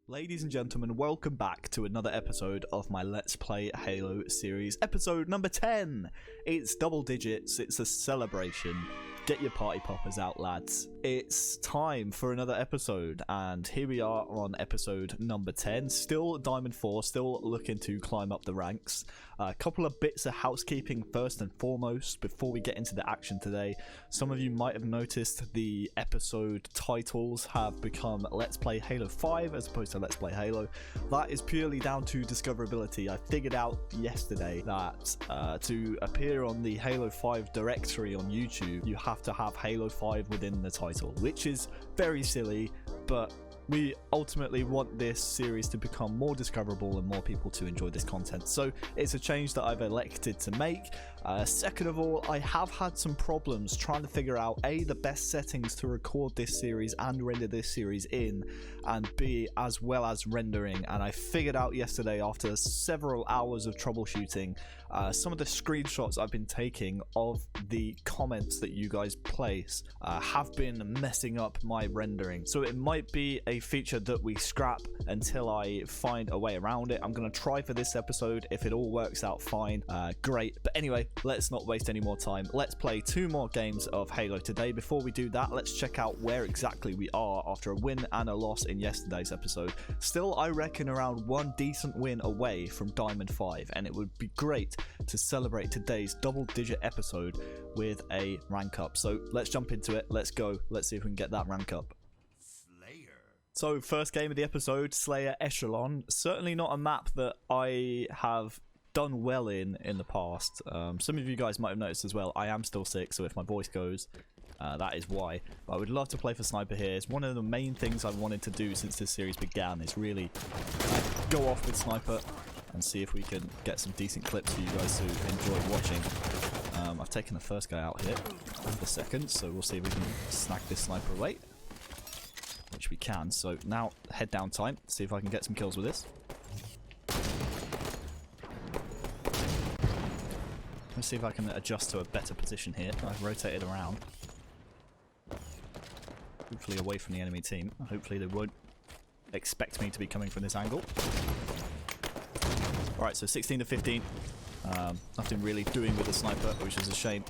Ladies and gentlemen, welcome back to another episode of my Let's Play Halo series, episode number 10. It's double digits, it's a celebration. Get your party poppers out, lads. It's time for another episode, and here we are on episode number 10. Still Diamond 4, still looking to climb up the ranks. A couple of bits of housekeeping first and foremost before we get into the action today. Some of you might have noticed the episode titles have become Let's Play Halo 5 as opposed to Let's Play Halo. That is purely down to discoverability. I figured out yesterday that to appear on the Halo 5 directory on YouTube, you have to have Halo 5 within the title, which is very silly, but we ultimately want this series to become more discoverable and more people to enjoy this content. So it's a change that I've elected to make. Second of all, I have had some problems trying to figure out A, the best settings to record this series and render this series in, and B, as well as rendering. And I figured out yesterday, after several hours of troubleshooting, some of the screenshots I've been taking of the comments that you guys place have been messing up my rendering. So it might be a feature that we scrap until I find a way around it. I'm going to try for this episode. If it all works out fine, great. But anyway, let's not waste any more time. Let's play 2 more games of Halo today. Before we do that, let's check out where exactly we are after a win and a loss in yesterday's episode. Still, I reckon around 1 decent win away from Diamond 5, and it would be great to celebrate today's double-digit episode with a rank up. So let's jump into it. Let's go. Let's see if we can get that rank up. So, first game of the episode, Slayer Echelon. Certainly not a map that I have done well in the past. Some of you guys might have noticed as well, I am still sick, so if my voice goes, that is why. But I would love to play for Sniper here. It's one of the main things I've wanted to do since this series began, is really go off with Sniper and see if we can get some decent clips for you guys to enjoy watching. I've taken the first guy out here, and the second, so we'll see if we can snag this Sniper away. Which we can. So now head down time, see if I can get some kills with this. Let's see if I can adjust to a better position here. I've rotated around, hopefully away from the enemy team. Hopefully they won't expect me to be coming from this angle. Alright, so 16 to 15. Nothing really doing with the sniper, which is a shame.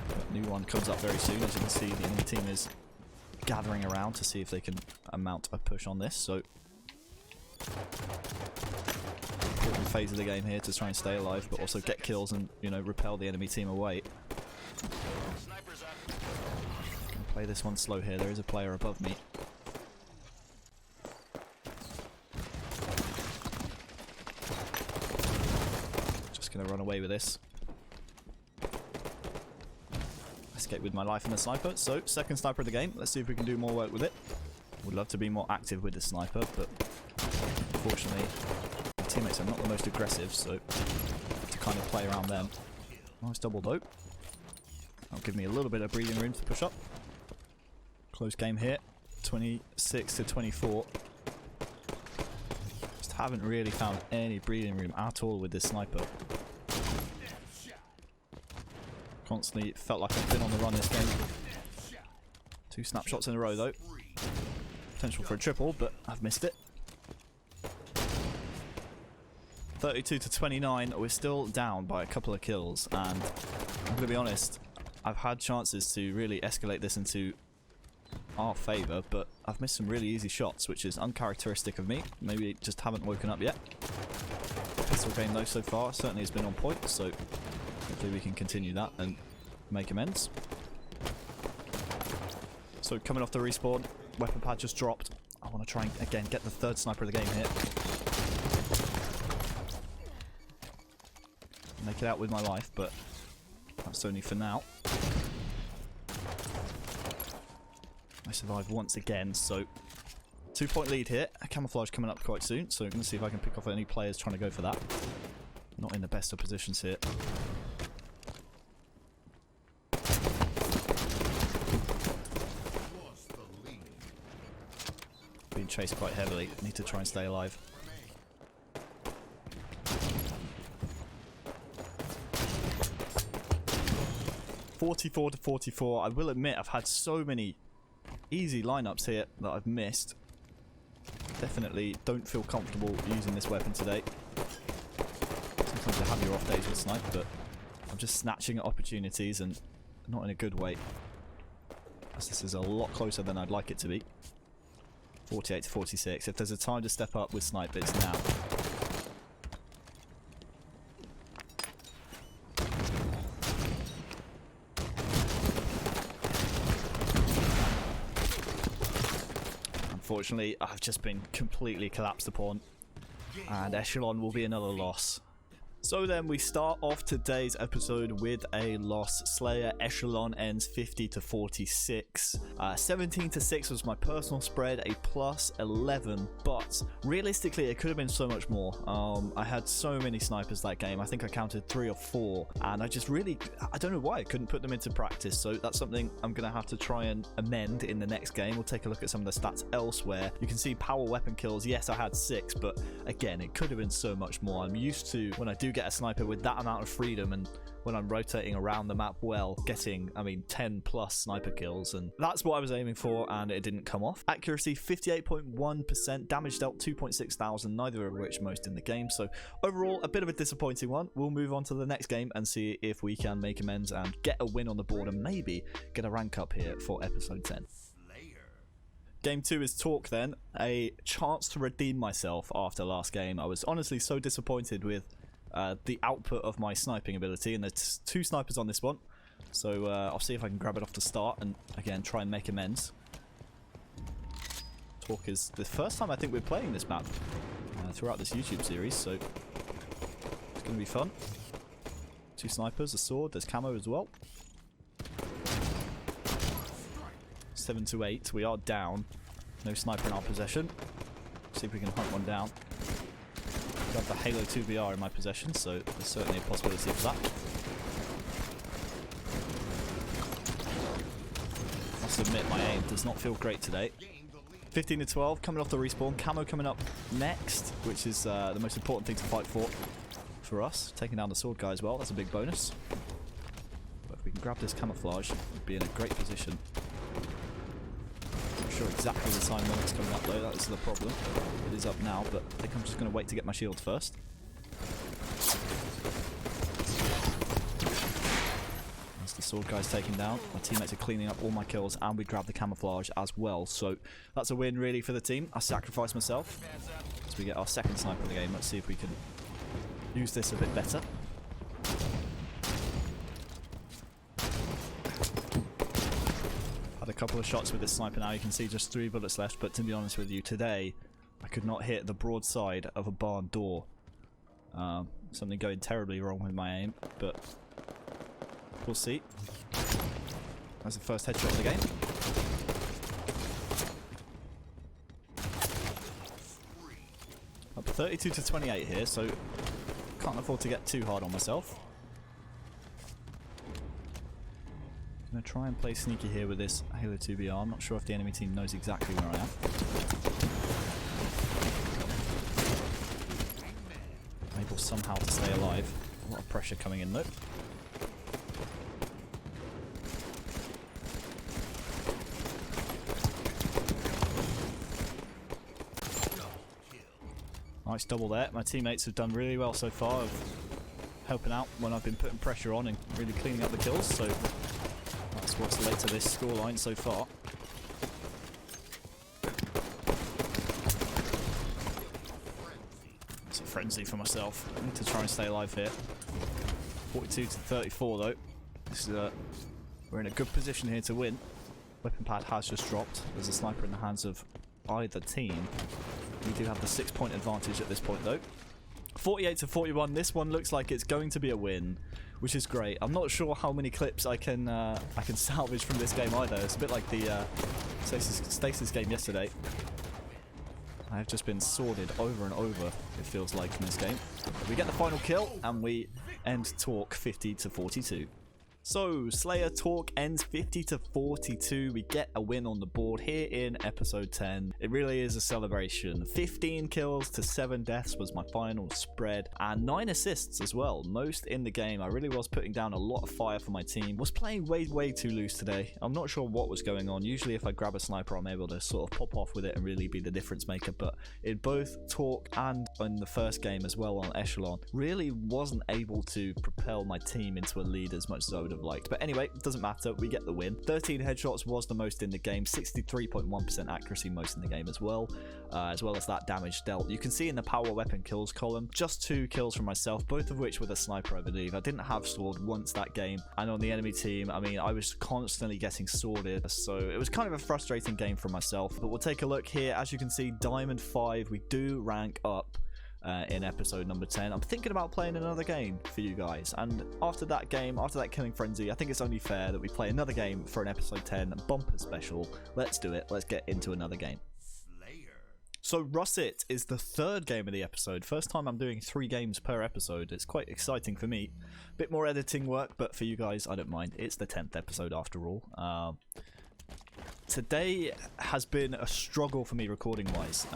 But new one comes up very soon. As you can see, the enemy team is gathering around to see if they can mount a push on this. So important phase of the game here to try and stay alive, but also get kills and, you know, repel the enemy team away. Gonna play this one slow here. There is a player above me. Just gonna run away with this. Escape with my life in the sniper. So, second sniper of the game. Let's see if we can do more work with it. Would love to be more active with the sniper, but unfortunately my teammates are not the most aggressive, so to kind of play around them. Nice double dope. That'll give me a little bit of breathing room to push up. Close game here. 26 to 24. Just haven't really found any breathing room at all with this sniper. Constantly felt like I've been on the run this game. 2 snapshots in a row though. Potential for a triple, but I've missed it. 32 to 29. We're still down by a couple of kills, and I'm going to be honest, I've had chances to really escalate this into our favour, but I've missed some really easy shots, which is uncharacteristic of me. Maybe just haven't woken up yet. Pistol game though so far certainly has been on point, so hopefully we can continue that and make amends. So coming off the respawn, weapon pad just dropped. I want to try and again get the 3rd sniper of the game here. Make it out with my life, but that's only for now. I survived once again, so 2-point lead here. A camouflage coming up quite soon, so I'm going to see if I can pick off any players trying to go for that. Not in the best of positions here. Being chased quite heavily. Need to try and stay alive. .44 to 44. I will admit I've had so many easy lineups here that I've missed. Definitely don't feel comfortable using this weapon today. Sometimes you have your off days with snipe, but I'm just snatching at opportunities and not in a good way. As this is a lot closer than I'd like it to be. 48 to 46. If there's a time to step up with snipe, it's now. Unfortunately, I've just been completely collapsed upon, and Echelon will be another loss. So then we start off today's episode with a loss. Slayer Echelon ends 50 to 46. 17 to 6 was my personal spread, a plus 11, but realistically it could have been so much more. I had so many snipers that game. I think I counted 3 or 4, and I don't know why I couldn't put them into practice. So that's something I'm gonna have to try and amend in the next game. We'll take a look at some of the stats elsewhere. You can see power weapon kills. Yes, I had 6, but again, it could have been so much more. I'm used to, when I do get a sniper with that amount of freedom, and when I'm rotating around the map well, getting, 10 plus sniper kills, and that's what I was aiming for, and it didn't come off. Accuracy 58.1%, damage dealt 2.6 thousand, neither of which most in the game, so overall a bit of a disappointing one. We'll move on to the next game and see if we can make amends and get a win on the board and maybe get a rank up here for episode 10. Game 2 is Talk then, a chance to redeem myself after last game. I was honestly so disappointed with the output of my sniping ability, and there's 2 snipers on this one, so I'll see if I can grab it off the start and again try and make amends. Talk is the first time I think we're playing this map throughout this YouTube series, so it's going to be fun. 2 snipers, a sword, there's camo as well. 7 to 8, we are down. No sniper in our possession. See if we can hunt one down. Got the Halo 2 VR in my possession, so there's certainly a possibility of that. Must admit, my aim does not feel great today. 15 to 12, coming off the respawn. Camo coming up next, which is the most important thing to fight for us. Taking down the sword guy as well, that's a big bonus. But if we can grab this camouflage, we'd be in a great position. Not sure exactly the time when it's coming up though, that is the problem. It is up now, but I think I'm just going to wait to get my shield first. As the sword guy's taken down, my teammates are cleaning up all my kills, and we grab the camouflage as well, so that's a win really for the team. I sacrificed myself as we get our second sniper in the game. Let's see if we can use this a bit better. A couple of shots with this sniper now. You can see just 3 bullets left, but to be honest with you, today I could not hit the broad side of a barn door. Something going terribly wrong with my aim, but we'll see. That's the first headshot of the game. Up 32 to 28 here, so can't afford to get too hard on myself. I'm going to try and play sneaky here with this Halo 2 VR. I'm not sure if the enemy team knows exactly where I am. Able somehow to stay alive. A lot of pressure coming in though. Nice double there. My teammates have done really well so far of helping out when I've been putting pressure on and really cleaning up the kills, so that's what's led to this scoreline so far. It's a frenzy for myself. I need to try and stay alive here. 42 to 34 though. This is we're in a good position here to win. Weapon pad has just dropped. There's a sniper in the hands of either team. We do have the 6-point advantage at this point though. 48 to 41. This one looks like it's going to be a win, which is great. I'm not sure how many clips I can salvage from this game either. It's a bit like the Stasis game yesterday. I have just been sworded over and over, it feels like, in this game. We get the final kill and we end Talk 50 to 42. So, Slayer Talk ends 50-42. We get a win on the board here in episode 10. It really is a celebration. 15 kills to 7 deaths was my final spread, and 9 assists as well. Most in the game. I really was putting down a lot of fire for my team. Was playing way too loose today. I'm not sure what was going on. Usually if I grab a sniper, I'm able to sort of pop off with it and really be the difference maker, but in both Talk and in the first game as well on Echelon, really wasn't able to propel my team into a lead as much as I would have liked. But anyway, it doesn't matter, we get the win. 13 headshots was the most in the game, 63.1% accuracy most in the game as well as that damage dealt. You can see in the power weapon kills column, just 2 kills from myself, both of which with a sniper, I believe. I didn't have sword once that game, and on the enemy team, I mean, I was constantly getting sworded, so it was kind of a frustrating game for myself. But we'll take a look here. As you can see, Diamond 5, we do rank up in episode number 10. I'm thinking about playing another game for you guys, and after that game, after that killing frenzy, I think it's only fair that we play another game for an episode 10 bumper special. Let's do it. Let's get into another game. So Russet is the 3rd game of the episode. First time I'm doing 3 games per episode. It's quite exciting for me. Bit more editing work, but for you guys, I don't mind. It's the 10th episode after all. Today has been a struggle for me recording wise.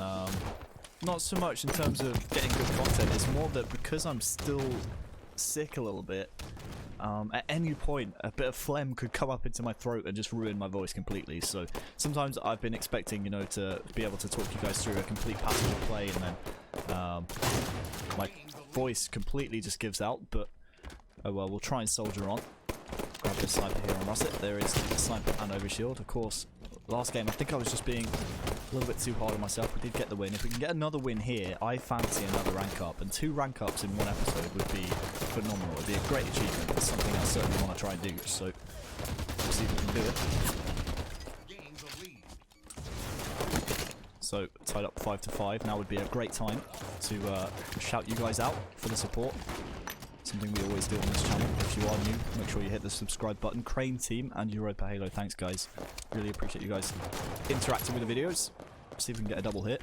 Not so much in terms of getting good content, it's more that because I'm still sick a little bit, at any point a bit of phlegm could come up into my throat and just ruin my voice completely. So sometimes I've been expecting, you know, to be able to talk you guys through a complete passage of play, and then my voice completely just gives out, but oh well, we'll try and soldier on. Grab this sniper here on Russet. There is the sniper and overshield. Of course, last game I think I was just being a little bit too hard on myself. We did get the win. If we can get another win here, I fancy another rank up, and 2 rank ups in one episode would be phenomenal. It would be a great achievement. It's something I certainly want to try and do, so we'll see if we can do it. So tied up 5-5. Now would be a great time to shout you guys out for the support. Something we always do on this channel. If you are new, make sure you hit the subscribe button. Crane Team and Europa Halo, thanks guys. Really appreciate you guys interacting with the videos. See if we can get a double hit.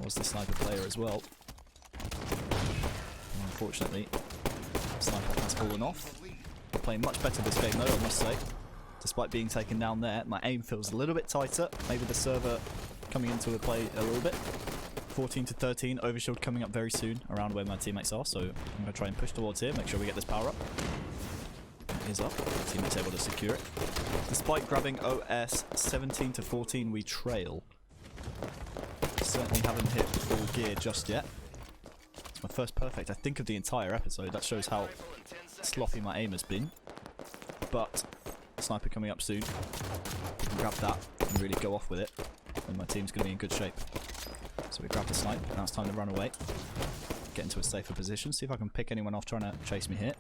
Was the sniper player as well. Unfortunately, sniper has fallen off. Playing much better this game though, I must say. Despite being taken down there, my aim feels a little bit tighter. Maybe the server coming into the play a little bit. 14-13, overshield coming up very soon around where my teammates are, so I'm going to try and push towards here, make sure we get this power up. It is up, teammates able to secure it. Despite grabbing OS 17-14, we trail. Certainly haven't hit full gear just yet. It's my first perfect, I think, of the entire episode. That shows how sloppy my aim has been. But sniper coming up soon. We can grab that and really go off with it, and my team's going to be in good shape. So we grab the snipe, now it's time to run away. Get into a safer position, see if I can pick anyone off trying to chase me here.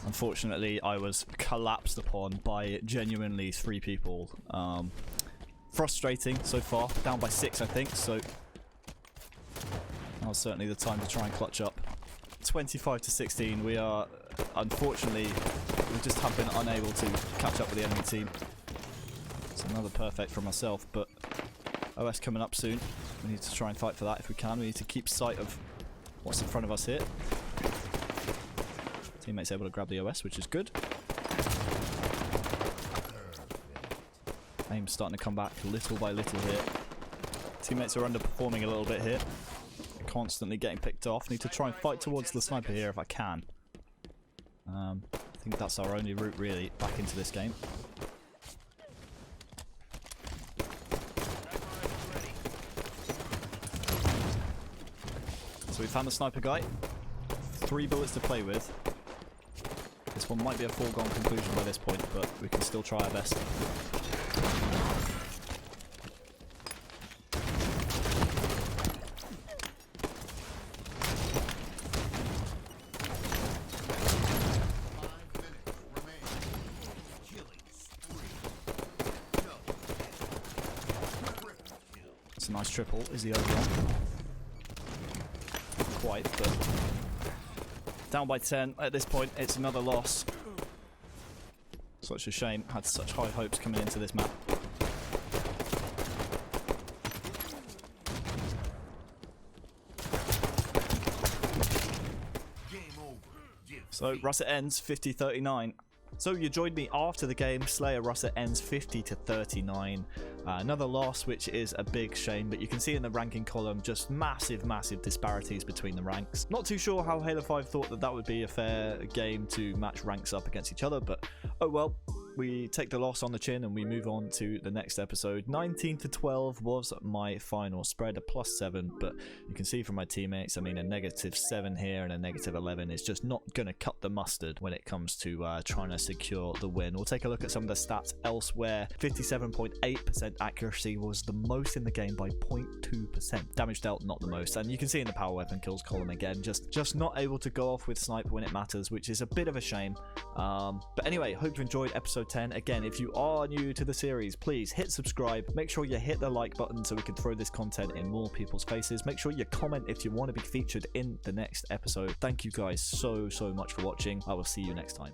Unfortunately, I was collapsed upon by genuinely 3 people. Frustrating so far, down by 6 I think, so now's certainly the time to try and clutch up. 25-16, we are, unfortunately, we just have been unable to catch up with the enemy team. It's another perfect for myself, but OS coming up soon. We need to try and fight for that if we can. We need to keep sight of what's in front of us here. Teammates able to grab the OS, which is good. Aim's starting to come back little by little here. Teammates are underperforming a little bit here. Constantly getting picked off. Need to try and fight towards the sniper here if I can. I think that's our only route really back into this game. So we found the sniper guy. 3 bullets to play with. This one might be a foregone conclusion by this point, but we can still try our best. It's a nice triple. Is the over one? Not quite, but down by 10 at this point. It's another loss. Such a shame. Had such high hopes coming into this map. So Russet ends 50-39. So you joined me after the game. Slayer Russet ends 50-39. Another loss, which is a big shame, but you can see in the ranking column just massive disparities between the ranks. Not too sure how Halo 5 thought that would be a fair game to match ranks up against each other, but oh well. We take the loss on the chin and we move on to the next episode. 19-12 was my final spread, a +7, but you can see from my teammates, I mean, a -7 here and a -11 is just not going to cut the mustard when it comes to trying to secure the win. We'll take a look at some of the stats elsewhere. 57.8% accuracy was the most in the game by 0.2%. Damage dealt, not the most. And you can see in the power weapon kills column again, just not able to go off with sniper when it matters, which is a bit of a shame. But anyway, hope you enjoyed episode 10. Again, if you are new to the series, please hit subscribe. Make sure you hit the like button so we can throw this content in more people's faces. Make sure you comment if you want to be featured in the next episode. Thank you guys so much for watching. I will see you next time.